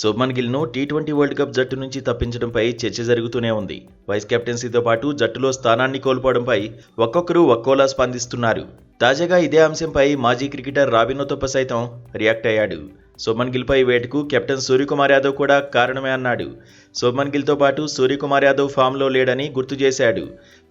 Shubman గిల్ను T20 world cup జట్టు నుంచి తప్పించడంపై చర్చ జరుగుతూనే ఉంది. వైస్ కెప్టెన్సీతో పాటు జట్టులో స్థానాన్ని కోల్పోవడంపై ఒక్కొక్కరు ఒక్కోలా స్పందిస్తున్నారు. తాజాగా ఇదే అంశంపై మాజీ క్రికెటర్ రాబిన్ ఉతప్ప సైతం రియాక్ట్ అయ్యాడు. శుభ్మన్ గిల్పై వేటుకు కెప్టెన్ సూర్యకుమార్ యాదవ్ కూడా కారణమే అన్నాడు. శుభ్మన్ గిల్తో పాటు సూర్యకుమార్ యాదవ్ ఫామ్లో లేడని గుర్తు చేశాడు.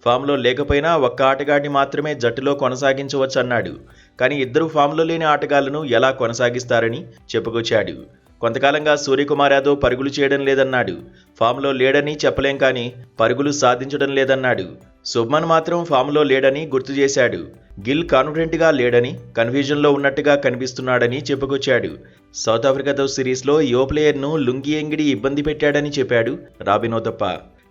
ఫామ్లో లేకపోయినా ఒక్క ఆటగాడిని మాత్రమే జట్టులో కొనసాగించవచ్చన్నాడు. కానీ ఇద్దరు ఫామ్లో లేని ఆటగాళ్లను ఎలా కొనసాగిస్తారని చెప్పుకొచ్చాడు. కొంతకాలంగా సూర్యకుమార్ యాదవ్ పరుగులు చేయడం లేదన్నాడు. ఫామ్లో లేడని చెప్పలేం కానీ పరుగులు సాధించడం లేదన్నాడు. శుభ్మన్ మాత్రం ఫామ్లో లేడని గుర్తు చేశాడు. గిల్ కాన్ఫిడెంట్గా లేడని, కన్ఫ్యూజన్లో ఉన్నట్టుగా కనిపిస్తున్నాడని చెప్పుకొచ్చాడు. సౌత్ ఆఫ్రికాతో సిరీస్లో యువ ప్లేయర్ను లుంగి ఎంగిడి ఇబ్బంది పెట్టాడని చెప్పాడు రాబిన్ ఉతప్ప.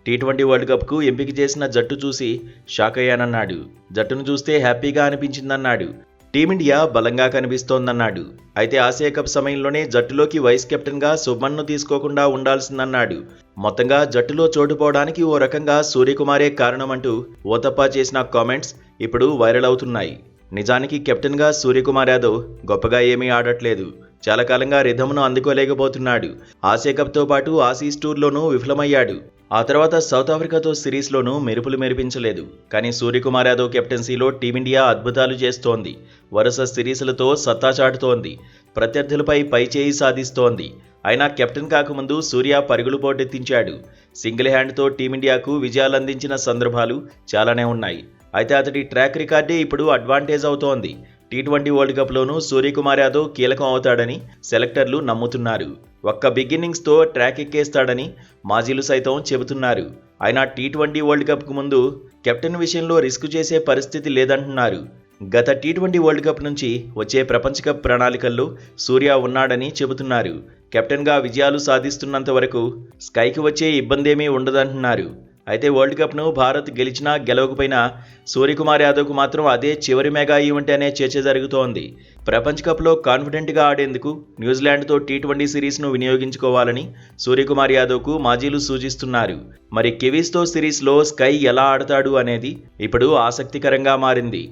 టీ20 వరల్డ్ కప్కు ఎంపిక చేసిన జట్టు చూసి షాక్ అయ్యానన్నాడు. జట్టును చూస్తే హ్యాపీగా అనిపించిందన్నాడు. టీమిండియా బలంగా కనిపిస్తోందన్నాడు. అయితే ఆసియా కప్ సమయంలోనే జట్టులోకి వైస్ కెప్టెన్గా శుభ్మన్ను తీసుకోకుండా ఉండాల్సిందన్నాడు. మొత్తంగా జట్టులో చోటుపోవడానికి ఓ రకంగా సూర్యకుమారే కారణమంటూ ఓతప్ప చేసిన కామెంట్స్ ఇప్పుడు వైరల్ అవుతున్నాయి. నిజానికి కెప్టెన్గా సూర్యకుమార్ యాదవ్ గొప్పగా ఏమీ ఆడట్లేదు. చాలా కాలంగా రిథమ్ను అందుకోలేకపోతున్నాడు. ఆసియా కప్తో పాటు ఆసీస్ టూర్లోనూ విఫలమయ్యాడు. ఆ తర్వాత సౌత్ ఆఫ్రికాతో సిరీస్లోనూ మెరుపులు మెరిపించలేదు. కానీ సూర్యకుమార్ యాదవ్ కెప్టెన్సీలో టీమిండియా అద్భుతాలు చేస్తోంది. వరుస సిరీసులతో సత్తా చాటుతోంది. ప్రత్యర్థులపై పైచేయి సాధిస్తోంది. అయినా కెప్టెన్ కాకముందు సూర్య పరుగులు పోటెత్తించాడు. సింగిల్ హ్యాండ్తో టీమిండియాకు విజయాలందించిన సందర్భాలు చాలానే ఉన్నాయి. అయితే అతడి ట్రాక్ రికార్డే ఇప్పుడు అడ్వాంటేజ్ అవుతోంది. టీ20 వరల్డ్ కప్లోనూ సూర్యకుమార్ యాదవ్ కీలకం అవుతాడని సెలెక్టర్లు నమ్ముతున్నారు. ఒక్క బిగ్ ఇన్నింగ్స్తో ట్రాక్ ఎక్కేస్తాడని మాజీలు సైతం చెబుతున్నారు. అయినా టీ20 వరల్డ్ కప్కు ముందు కెప్టెన్ విషయంలో రిస్క్ చేసే పరిస్థితి లేదంటున్నారు. గత టీ20 వరల్డ్ కప్ నుంచి వచ్చే ప్రపంచ కప్ ప్రణాళికల్లో సూర్య ఉన్నాడని చెబుతున్నారు. కెప్టెన్గా విజయాలు సాధిస్తున్నంత వరకు స్కైకి వచ్చే ఇబ్బందేమీ ఉండదంటున్నారు. అయితే వరల్డ్ కప్ను భారత్ గెలిచినా గెలవకపోయినా సూర్యకుమార్ యాదవ్కు మాత్రం అదే చివరి మెగా ఈవెంట్ అనే చర్చ జరుగుతోంది. ప్రపంచ కప్లో కాన్ఫిడెంట్గా ఆడేందుకు న్యూజిలాండ్తో టీ20 సిరీస్ను వినియోగించుకోవాలని సూర్యకుమార్ యాదవ్కు మాజీలు సూచిస్తున్నారు. మరి కివీస్తో సిరీస్లో స్కై ఎలా ఆడతాడు అనేది ఇప్పుడు ఆసక్తికరంగా మారింది.